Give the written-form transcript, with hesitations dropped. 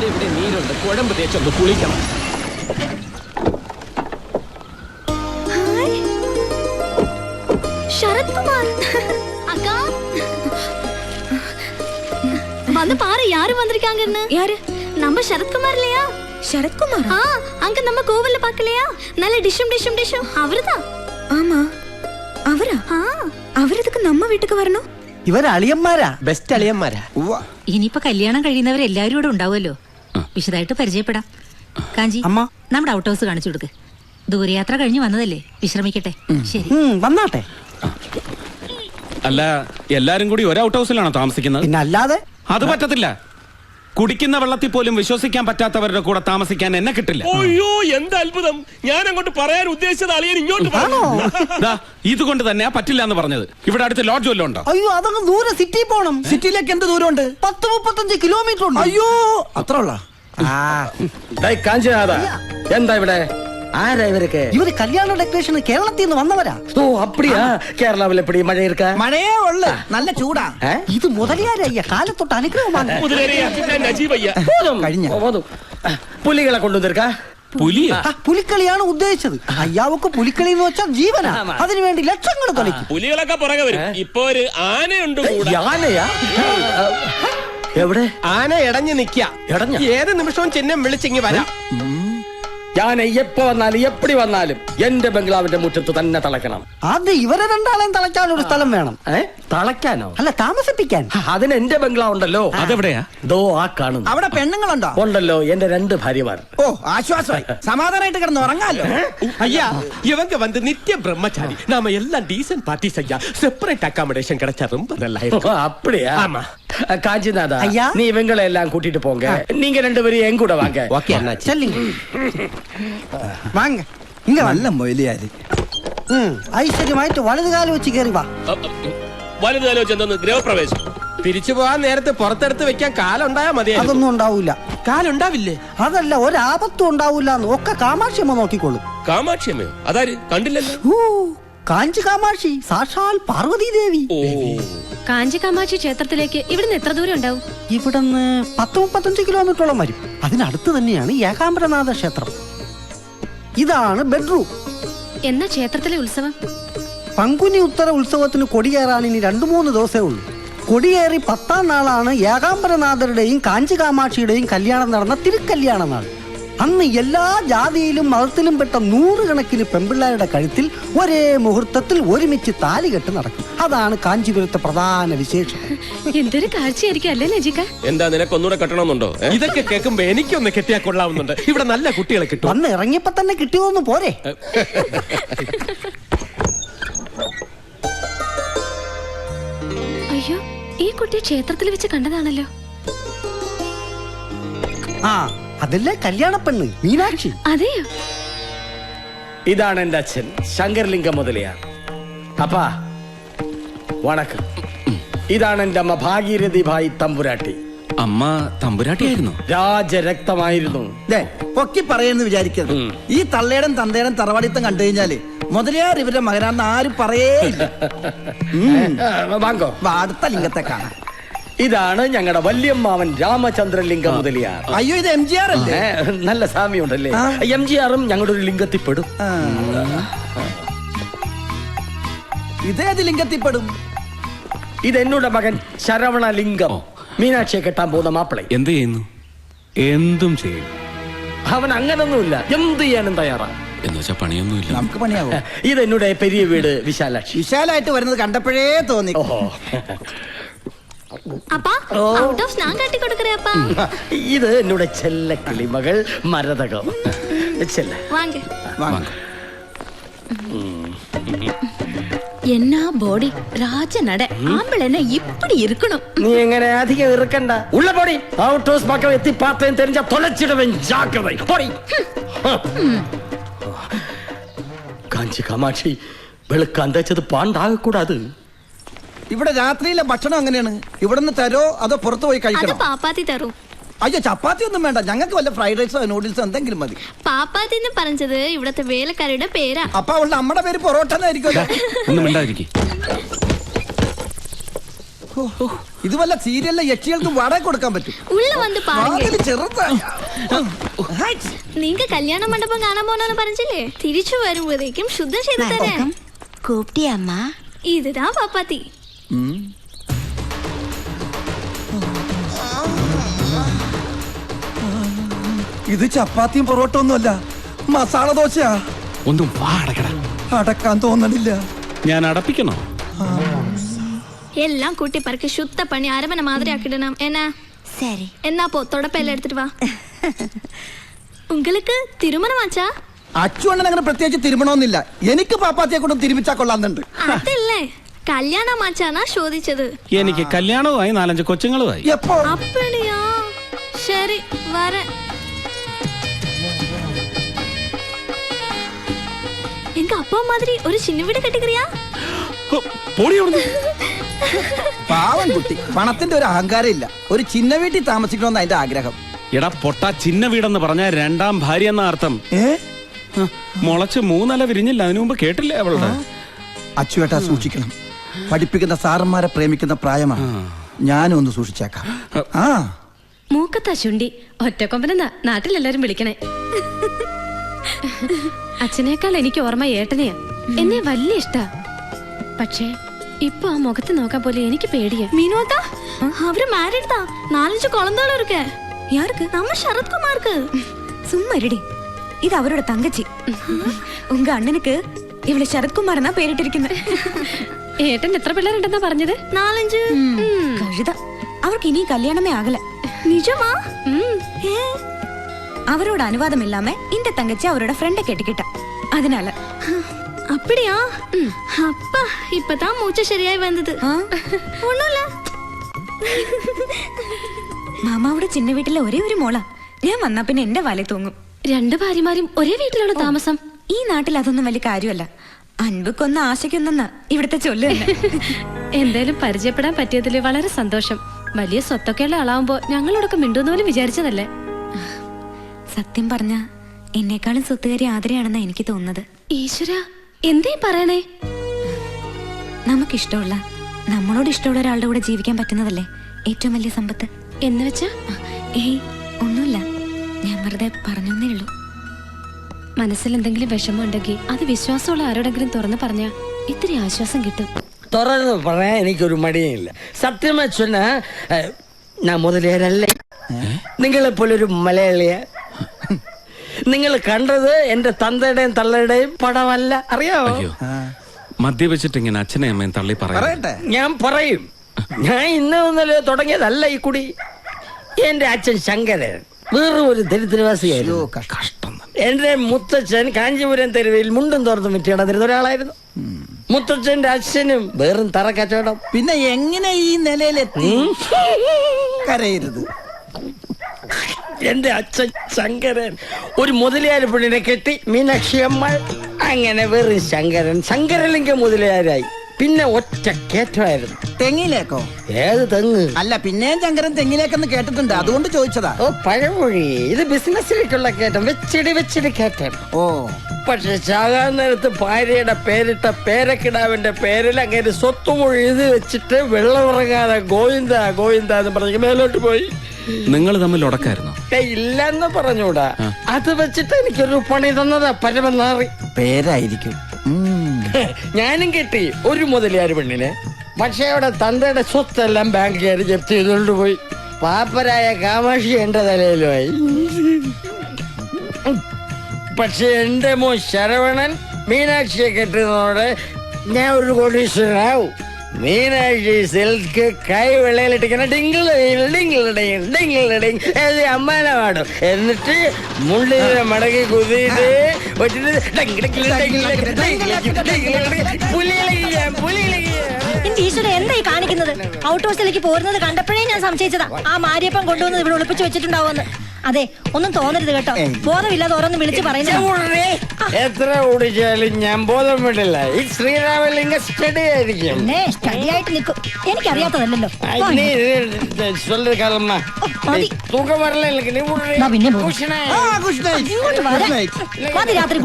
അവിടെ ഇവിടെ നീരുണ്ട്, കുഴമ്പ് തേച്ചൊന്ന് കുളിക്കണം. ശരത് കുമാർ அக்கா வந்து பாரு யாரு வந்திருக்காங்கன்னு. யாரு? நம்ம சரத்குமார் இல்லையா? சரத்குமார்? அங்க நம்ம கோவில்ல பார்க்கலையா? நல்ல டிஷும் அவர்தான். ஆமா അവരാ? അവരതൊക്കെ നമ്മ വീട്ടിക്ക് വരണോ? ഇവർ അളിയന്മാരാ, ബെസ്റ്റ് അളിയന്മാരാ. ഇനിയിപ്പോ കല്യാണം കഴിയുന്നവരെല്ലാരും ഇവിടെ ഉണ്ടാവുമല്ലോ, വിശദമായിട്ട് പരിചയപ്പെടാം. കാഞ്ചി, നമ്മുടെ ഔട്ട് ഹൗസ് കാണിച്ചു കൊടുക്ക്. ദൂരയാത്ര കഴിഞ്ഞ് വന്നതല്ലേ, വിശ്രമിക്കട്ടെ. ശരി, വന്നാട്ടെ. അല്ല, എല്ലാരും കൂടി ഒരു ഔട്ട് ഹൗസിലാണോ താമസിക്കുന്നത്? പിന്നെ അല്ലാതെ. അത് പറ്റത്തില്ല. കുടിക്കുന്ന വെള്ളത്തിൽ പോലും വിശ്വസിക്കാൻ പറ്റാത്തവരുടെ കൂടെ താമസിക്കാൻ എന്നെ കിട്ടില്ല. അയ്യോ, എന്ത് അത്ഭുതം! ഞാൻ അങ്ങോട്ട് പറയാൻ ഉദ്ദേശിച്ചത് അളിയൻ ഇങ്ങോട്ട് ഇതുകൊണ്ട് തന്നെയാ പറ്റില്ല എന്ന് പറഞ്ഞത്. ഇവിടെ അടുത്ത് ലോഡ്ജ് വല്ലതും ഉണ്ടോ? അയ്യോ, അതങ്ങ് ദൂരെ സിറ്റി പോണം. സിറ്റിയിലേക്ക് എന്ത് ദൂരമുണ്ട്? 10-35 കിലോമീറ്റർ ഉണ്ട്. അയ്യോ, അത്ര ഉള്ള. കാഞ്ചനാഥ, എന്താ ഇവിടെ? ആരാ ഇവരൊക്കെ? ഇവര് കല്യാണ ഡെക്കറേഷൻ കേരളത്തിൽ നിന്ന് വന്നവരാ. ഓ, അപ്പടിയാ? കേരളാവിൽ എപ്പടി മഴ ഇരിക്ക? മഴയേ ഉള്ളു, നല്ല ചൂടാ. ഇത് മുതലിയാരയ്യ കാലത്തൊട്ട് അനുഗ്രഹമാണ്. കഴിഞ്ഞ പുലികളെ കൊണ്ടുവന്നിരിക്ക? പുലിക്കളിയാണ് ഉദ്ദേശിച്ചത്. അയ്യാവക്ക് പുലിക്കളി എന്ന് വെച്ചാൽ ജീവനാ. അതിനുവേണ്ടി ലക്ഷങ്ങൾ കളിക്കും. പുലികളൊക്കെ പുറകെ വരും. ഇപ്പൊ ഒരു ആനയുണ്ട്. ആനയാ? എവിടെ? ആന ഇടഞ്ഞു നിക്ക. ഏത് നിമിഷവും ചിഹ്നം വിളിച്ചിങ്ങി വരാം. ഞാൻ എപ്പോ വന്നാലും എപ്പടി വന്നാലും എന്റെ ബംഗ്ലാവിന്റെ മുറ്റത്ത് തന്നെ തളയ്ക്കണം. അത് ഇവരെ രണ്ടാളെയും തളയ്ക്കാൻ ഒരു സ്ഥലം വേണം. തളയ്ക്കാനോ? അല്ല, താമസിപ്പിക്കാൻ. അതിന് എന്റെ ബംഗ്ലാവ് ഉണ്ടല്ലോ. അതെവിടെയാ? ദോ ആ കാണുന്നു. അവിടെ പെണ്ണുങ്ങളുണ്ടോ? ഉണ്ടല്ലോ, എന്റെ 2 ഭാര്യമാർ. ഓ, ആശ്വാസമായി. സമാധാനമായിട്ട് കിടന്ന് ഉറങ്ങാലോ. ஐயா, இவங்க வந்து நித்திய பிரம்மச்சாரி. நாம எல்லாம் டீசன்ட் பார்ட்டிஸ் ஐயா. செப்பரேட் அகாமடேஷன் கிடைச்சா ரொம்ப நல்லா இருக்கும். அப்படியா? ஆமா. காஞ்சிநாதா, ஐயா, நீ இவங்களை எல்லாம் கூட்டிட்டு போங்க. நீங்க 2 பேரும் என் கூட வாங்க. ஓகே அண்ணா, செல்லுங்க. வாங்க. இங்க நல்ல മൊയിലിയാരി. ഐശ്വര്യമായിട്ട് വലതുകാലം വെച്ച് കയറി വാ. വലതുകാലം വെച്ച് എന്തോന്ന്? ഗൃഹപ്രവേശം. തിരിച്ചു പോകാൻ നേരത്തെ പുറത്തെടുത്ത് വെക്കാൻ കാലുണ്ടായാ മതി. അതൊന്നും ഉണ്ടാവൂല. കാലുണ്ടാവില്ലേ? അതല്ല, ഒരാപത്തും ഉണ്ടാവൂല. ഒക്കെ കാമാക്ഷിയമ്മ നോക്കിക്കോളൂ. കാമാക്ഷിയമ്മയോ? അതാര്? കണ്ടില്ലല്ലോ. കാഞ്ചി കാമാക്ഷി, സാക്ഷാൽ പാർവതി ദേവി. കാഞ്ചി കാമാക്ഷി ക്ഷേത്രത്തിലേക്ക് ഇവിടുന്ന് എത്ര ദൂരം ഉണ്ടാവും? ഇവിടുന്ന് 10-35 കിലോമീറ്ററോളം വരും. അതിനടുത്ത് തന്നെയാണ് ഏകാംബരനാഥ ക്ഷേത്രം. ഇതാണ് ബെഡ്റൂം. എന്നാ ക്ഷേത്രത്തിലെ ഉത്സവം? പങ്കുനി ഉത്തര ഉത്സവത്തിന് കൊടിയേറാൻ ഇനി 2-3 ദിവസമേ ഉള്ളൂ. കൊടിയേറി 10ാം നാളാണ് ഏകാംബരനാഥരുടെയും കാഞ്ചി കാമാക്ഷിയുടെയും കല്യാണം നടന്ന തിരുക്കല്യാണ നാൾ. അന്ന് എല്ലാ ജാതിയിലും മതത്തിലും പെട്ട 100 കണക്കിന് പെൺപിള്ളേരുടെ കഴുത്തിൽ ഒരേ മുഹൂർത്തത്തിൽ ഒരുമിച്ച് താലികെട്ട് നടക്കും. അതാണ് കാഞ്ചീപുരത്തെ പ്രധാന വിശേഷം. എന്തൊരു കാഴ്ചയായിരിക്കും അല്ലേ നജിക? എന്താ, നിനക്ക് ഒന്നുകൂടെ കെട്ടണമെന്നുണ്ടോ? ഇതൊക്കെ കേൾക്കുമ്പോ എനിക്കൊന്ന് കെട്ടിയാ കൊള്ളാവുന്നുണ്ട്. ഇവിടെ നല്ല കുട്ടികളെ കിട്ടും. വന്ന് ഇറങ്ങിയപ്പോ തന്നെ കിട്ടിയോന്ന് പോരെ. അയ്യോ, ഈ കുട്ടിയെ ക്ഷേത്രത്തിൽ വെച്ച് കണ്ടതാണല്ലോ. അതല്ലേ കല്യാണ പെണ്ണ് മീനാക്ഷി. അതെയോ? ഇതാണ് എന്റെ അച്ഛൻ ശങ്കർലിംഗം മുതലിയാർ. അപ്പാ വണക്കം. ഇതാണ് എന്റെ അമ്മ ഭാഗീരഥി ഭായി തമ്പുരാട്ടി. അമ്മ തമ്പുരാട്ടിയായിരുന്നു? രാജരക്തമായിരുന്നു. പൊക്കി പറയുന്നു വിചാരിക്കരുത്. ഈ തള്ളേടം തന്തേടം തറവാടിത്തം കണ്ടു കഴിഞ്ഞാല് മുതലിയാർ ഇവരുടെ മകനാണെന്ന് ആരും പറയേ. വാങ്ങോ, അടുത്ത ലിംഗത്തെ കാണാം. ഇതാണ് ഞങ്ങളുടെ വല്യമ്മാവൻ രാമചന്ദ്രലിംഗം മുതലിയാർ. അയ്യോ, ഇത് MGR അല്ലേ? നല്ല സാമ്യമുണ്ടല്ലേ? MGRും ഞങ്ങളുടെ ഒരു ലിംഗത്തിൽപ്പെടും. ഇതേത് ലിംഗത്തിൽപ്പെടും? ഇത് എന്നോട് മകൻ ശരവണലിംഗം, മീനാക്ഷിയെ കെട്ടാൻ പോകുന്ന മാപ്പിളെ. എന്ത് ചെയ്യുന്നു? എന്തും ചെയ്യും. അവൻ അങ്ങനൊന്നുമില്ല, എന്ത് ചെയ്യാനും തയ്യാറാണ്. എന്ന് വെച്ചാ പണിയൊന്നുമില്ല. നമുക്ക് പണിയാവോ? ഇത് എന്നോട് പെരിയ വീട് വിശാലാക്ഷി. വിശാലായിട്ട് വരുന്നത് കണ്ടപ്പോഴേ തോന്നി. ഇത് എന്നോട് ചെല്ല കിളിമകൾ മരതകം. ചെല്ല എന്നാ ബോഡി രാജ നട ആമ്പിളെന്നെ ഇപ്പടി ഇരിക്കണം. നീ എങ്ങനെ അധികം ഇറുക്കണ്ട. ഉള്ള ബോഡി ഔട്ട് ഹൗസ് പക്കം എത്തി പാത്തേം തെരഞ്ഞ തൊലച്ചിടവൻ ജാഗ്രത. കാഞ്ചി കാമാക്ഷി, വെളുക്കാൻ തേച്ചത് പാണ്ടാകക്കൂടാത്. ഇവിടെ രാത്രിയിലെ ഭക്ഷണം എങ്ങനെയാണ്? ഇവിടുന്ന് തരോ അതോ പുറത്തു പോയി കഴിക്കണം? പാപ്പാത്തി തരൂ. അയ്യോ, ചപ്പാത്തി ഒന്നും വേണ്ട. ഞങ്ങൾക്ക് വല്ല ഫ്രൈഡ് റൈസോ നൂഡിൽസോ എന്തെങ്കിലും മതി. പാപ്പാത്തി എന്ന് പറഞ്ഞത് ഇവിടത്തെ വേലക്കാരുടെ പേരാ. അപ്പൊ അവളുടെ അമ്മയുടെ പേര് പൊറോട്ട എന്നായിരിക്കും. ഒന്നും മിണ്ടാതിരിക്കും. ഇത് വല്ല സീരിയലിലെ യക്ഷികൾക്ക് വാടക കൊടുക്കാൻ പറ്റും. ഉള്ള വന്ന് പാരുங்க. വാതില് ചെറുതാ. നീങ്ക കല്യാണ മണ്ഡപം കാണാൻ പോണെന്ന് പറഞ്ഞില്ലേ, തിരിച്ചു വരുമ്പോഴേക്കും ശുദ്ധം ചെയ്തു തരാം. കൂപ്പിട്ടിയമ്മ. ഇതാ പാപ്പാത്തി. ഇത് ചപ്പാത്തിയും പൊറോട്ട ഒന്നുമല്ല, മസാല ദോശയാ. ഒന്നും വാ അടക്കട. അടക്കാൻ തോന്നണില്ല. ഞാൻ അടപ്പിക്കണോ? എല്ലാം കൂട്ടി പറക്കി ശുദ്ധ പണി അരമന മാതിരി ആക്കിടണം. എന്നാ சரி. എന്നാ പോ തുടപ്പെല്ലാം എടുത്തിട്ട് വാ. உங்களுக்கு തിരുമണമാച്ചാ? അച്ചുവണ്ണൻ അങ്ങനെ പ്രത്യേകിച്ച് തിരുമണമെന്നില്ല. എനിക്ക് പാപ്പാത്തിയെ കൊണ്ട് തിരുമിച്ചാ കൊള്ളാന്നുണ്ട്. അതല്ലേ കല്യാണമാച്ചാനാ ചോദിച്ചത്. എനിക്ക് കല്യാണവുമായി 4-5 കൊച്ചുങ്ങളുമായി. എപ്പോ? அப்படியா? ശരി വര. എങ്ക அப்பா மாதிரி ഒരു ചിന്ന വീട് കെട്ടിക്കറിയാ? ഹോ, പോടി അവിടുന്ന്. പാവം കുട്ടി, പണത്തിന്റെ ഒരു അഹങ്കാരം ഇല്ല. ഒരു ചിന്ന വീട്ടിൽ താമസിക്കണമെന്ന് അതിന്റെ ആഗ്രഹം. എടാ പൊട്ട, ചിന്ന വീടെന്ന് പറഞ്ഞ 2ാം ഭാര്യ എന്ന അർത്ഥം. മുളച്ച് 3 ഇല വിരിഞ്ഞില്ല, അതിനു മുമ്പ് കേട്ടില്ലേ അവളുടെ? അച്ചുവേട്ടാ സൂക്ഷിക്കണം. പഠിപ്പിക്കുന്ന സാറന്മാരെ പ്രേമിക്കുന്ന പ്രായമാണ്. ഞാനും ഒന്ന് സൂക്ഷിച്ചേക്കാം. ആ മൂക്കത്താ ശുണ്ടി ഒറ്റക്കൊമ്പനെന്നാ നാട്ടിലെല്ലാരും വിളിക്കണേ. അച്ഛനേക്കാൾ എനിക്ക് ഓർമ്മ ഏട്ടനെയാ. എന്നെ വലിയ ഇഷ്ടാ. പക്ഷേ ഇപ്പൊ ആ മുഖത്ത് നോക്കാൻ പോലെ എനിക്ക് പേടിയാ. മീനുവാക്കാ അവര് മാരീഡ് தான். 4-5 குழந்தைகளும் இருக்கு. யாருக்கு? நம்ம சரத்குமாருக்கு. சும்மா இருடி. இது அவரோட தங்கச்சி. உங்க அண்ணனுக்கு இவளை சரத்குமார்னா പേരിട്ടിരിക്കുന്നത്. ഏട്ടൻ എത്ര പിള്ളേരുണ്ടെന്നാ പറഞ്ഞത്? 4-5. കഴുത. അവർക്ക് ഇനി കല്യാണമേ ആകല. நிஜமா? அவரோட அனுவாதம் இல்லாம இந்த தங்கச்சி அவரோட ஃப்ரெண்ட கெட்டிக்கிட்டா. அதனால அப்படியா? அப்பா இப்பதான் மூச்சு சரியாய் வந்தது. ஒண்ணுமில்ல. മാമാവിടെ ചിന്ന വീട്ടിലെ ഒരേ ഒരു മോളാ. ഞാൻ വന്നാ പിന്നെ എന്റെ വല തൂങ്ങും. 2 ഭാര്യമാരും ഒരേ വീട്ടിലാണോ താമസം? ഈ നാട്ടിൽ അതൊന്നും വലിയ കാര്യമല്ല. അൻപക്കൊന്ന് ആശയ്ക്കൊന്നെന്നാ ഇവിടുത്തെ ചൊല്ല് തന്നെ. എന്തായാലും പരിചയപ്പെടാൻ പറ്റിയതിൽ വളരെ സന്തോഷം. വലിയ സ്വത്തൊക്കെയുള്ള ആളാവുമ്പോ ഞങ്ങളോടൊക്കെ മിണ്ടുന്ന പോലും വിചാരിച്ചതല്ലേ. സത്യം പറഞ്ഞ എന്നെക്കാളും സ്വത്തുകാരി ആദരയാണെന്നാ എനിക്ക് തോന്നുന്നത്. ഈശ്വര, എന്തേ പറയണേ? നമുക്കിഷ്ടമുള്ള, നമ്മളോട് ഇഷ്ടമുള്ള ഒരാളുടെ കൂടെ ജീവിക്കാൻ പറ്റുന്നതല്ലേ ഏറ്റവും വലിയ സമ്പത്ത്. എന്ന് വെച്ചാ? ഏയ് ഒന്നുമില്ല, ഞാൻ വെറുതെ പറഞ്ഞേ ഉള്ളൂ. മനസ്സിൽ എന്തെങ്കിലും വിഷമം ഉണ്ടെങ്കിൽ അത് വിശ്വാസമുള്ള ആരോടെങ്കിലും തുറന്നു പറഞ്ഞാ ഇത്തിരി ആശ്വാസം കിട്ടും. തുറന്ന് പറയാൻ എനിക്കൊരു മടിയില്ല. സത്യമായി சொன்ன ഞാൻ മുതലേരല്ലേ, നിങ്ങളെപ്പോലൊരു മലയാളിയ. നിങ്ങൾ കണ്ടത് എന്റെ തന്തയുടെയും തള്ളയുടെയും പടമല്ല, അറിയാമോ? അയ്യോ, മദ്യപിച്ചിട്ട് ഇങ്ങനെ അച്ഛനെ അമ്മയും തള്ളി പറയട്ടെ. ഞാൻ പറയും. ഞാൻ ഇന്നലെ തുടങ്ങിയതല്ല ഈ കുടി. എന്റെ അച്ഛൻ ശങ്കരൻ വേറെ ഒരു ദരിദ്രവാസിയായിരുന്നു. കഷ്ടം. എന്റെ മുത്തച്ഛൻ കാഞ്ചീപുരം തെരുവിൽ മുണ്ടും തോർത്തും വിറ്റിടന്നിരുന്ന ഒരാളായിരുന്നു. മുത്തച്ഛന്റെ അച്ഛനും വേറും തറ കച്ചവടം. പിന്നെ എങ്ങനെ ഈ നിലയിലെത്തി? കരയരുത്. എന്റെ അച്ഛൻ ശങ്കരൻ ഒരു മുതലയാര് പെണ്ണിനെ കെട്ടി, മീനാക്ഷി അമ്മ. അങ്ങനെ വെറും ശങ്കരലിംഗ മുതലയാരായി. പിന്നെ ഒറ്റ കേറ്റമായിരുന്നു. തെങ്ങിലേക്കോ? ഏത് തെങ്ങ്? അല്ല, പിന്നെയും ശങ്കരൻ തെങ്ങിലേക്കെന്ന് കേട്ടിട്ടുണ്ട്, അതുകൊണ്ട് ചോദിച്ചതാ. ഓ പഴമൊഴി. ഇത് ബിസിനസ്സിലേക്കുള്ള കയറ്റം, വെച്ചിടി കയറ്റം. ഓ, പക്ഷെ ചാകാൻ നേരത്ത് ഭാര്യയുടെ പേരിട്ട പേരക്കിടാവിന്റെ പേരിൽ അങ്ങനെ സ്വത്തുമൊഴി എഴുതി വെച്ചിട്ട് വെള്ളമിറങ്ങാതെ ഗോവിന്ദ എന്ന് പറഞ്ഞ് മേലോട്ട് പോയി. നിങ്ങൾ തമ്മിൽ ഉടക്കായിരുന്നു? ഇല്ലെന്ന് പറഞ്ഞൂടാ. അത് വെച്ചിട്ട് എനിക്കൊരു പണി തന്നതാ പരമനാറി. പേരായിരിക്കും. ഞാനും കിട്ടി ഒരു മുതലയാര് പെണ്ണിനെ. പക്ഷെ അവിടെ തന്തയുടെ സ്വത്തെല്ലാം ബാങ്കുകാർ ജപ്തി ചെയ്തുകൊണ്ട് പോയി. പാപ്പരായ കാമാക്ഷി എന്റെ തലയിലുമായി. പക്ഷെ എന്റെ മോൻ ശരവണൻ മീനാക്ഷിയെ കെട്ടുന്നതോടെ ഞാൻ ഒരു കോടീശ്വരനാവും. മീനാക്ഷി സിൽക്ക് കൈ വെള്ളയിലിട്ടിങ്ങനെ അമ്മാന പാടും. എന്നിട്ട് മുള്ളിനെ മടക്കി കുതിയിട്ട് ഈശ്വര എന്തായി കാണിക്കുന്നത്? ഔട്ട് ഹൗസിലേക്ക് പോരുന്നത് കണ്ടപ്പോഴേ ഞാൻ സംശയിച്ചതാ ആ മാരിയപ്പം കൊണ്ടുവന്ന് ഇവിടെ ഒളിപ്പിച്ചു വെച്ചിട്ടുണ്ടാവുമെന്ന്. അതെ, ഒന്നും തോന്നരുത് കേട്ടോ. ബോധമില്ലാതെ ഓരോന്ന് വിളിച്ച് പറയുന്നത്. എത്ര ഓടിച്ചാലും ഞാൻ ബോധം വിടില്ല. ഈ ശ്രീരാമലിംഗ സ്റ്റഡി ആയിരിക്കും. സ്റ്റഡി ആയിട്ട് നിൽക്കും. എനിക്കറിയാത്തതല്ലോ. തൂക്കം വരല. രാത്രി